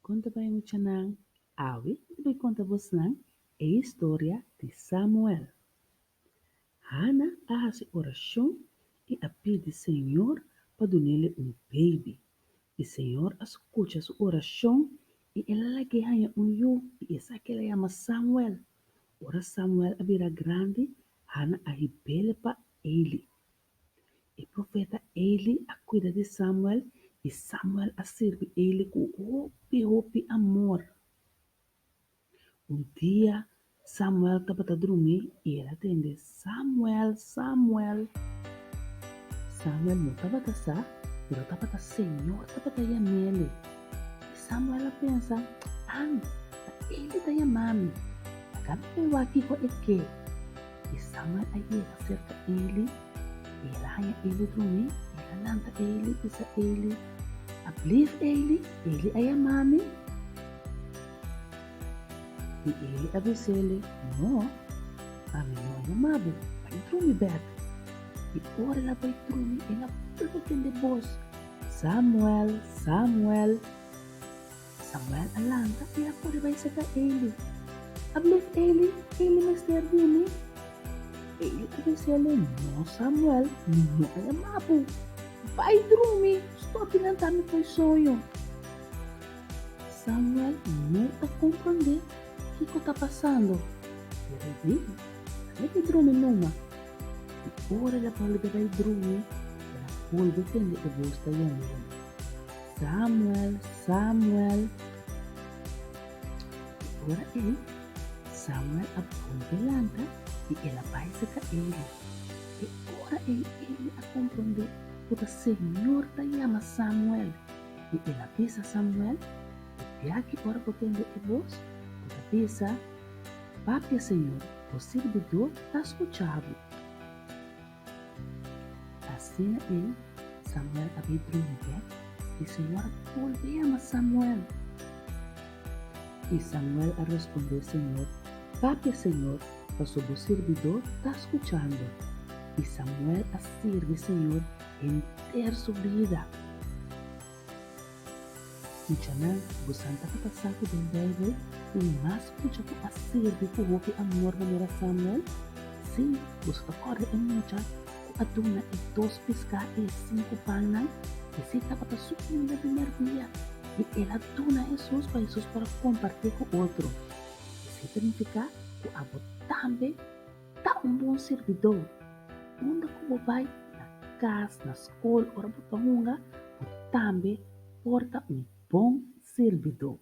conta para o Chanang. Awi, vai contar você a história de Samuel. Hana hace oração e a pede Senhor para dar-lhe baby. E Senhor escuta sua oração e ela ganha yo e essa que ela chama Samuel. Ora Samuel abira grande, Hana a rebelde para ele. E profeta Eli a cuida de Samuel e Samuel a serve ele com hope amor. Dia Samuel estava a dormir e ela atende Samuel não estava a sa, mas estava a Senhor, estava a chamar ele. E Samuel pensa, ele está chamando. Acaba de aqui com ele. E Samuel aí acerca ele. E ela ganha ele dormir. Ela lanta ele, pisa ele. Ablief ele a chamar. E ele avisa ele, não, a mim não é chamado, vai dormir bem. E ora ela vai dormir, ela pulpa de voz. Samuel alanta e ela pode vai sacar ele. Ablief ele me está dizendo. Ele avisa ele, não Samuel, não é chamado, vai dormir, estou pilantando com sonho. Samuel não está compreendendo o que está passando. Ele diz, dormir numa. E ora ela pode vai dormir, ela pode entender que você está chamando. Samuel. E ora ele, Samuel aponta lanta e ela vai sacar ele. E ora ele a compreender que o Senhor está chamando Samuel. E ela avisa Samuel, e aqui ora pode entender que você avisa, Papi Senhor, o servidor está escutando. Assim ele, Samuel havia dormido, e o Senhor volveu a Samuel. E Samuel respondeu, Senhor, Papi Senhor, o servidor está escutando. E Samuel a serve Senhor inteira sua vida. Então, você está passando do Bíblia e mais escuta que a serve com o amor de Samuel? Sim, você acorda em muita a duna e 2 pescar e 5 panas e se estava a subir na primeira dia e ela duna Jesus para compartilhar com o outro. Isso significa que a também está bom servidor. Onde como vai na casa, na escola, ou na também porta bom servidor.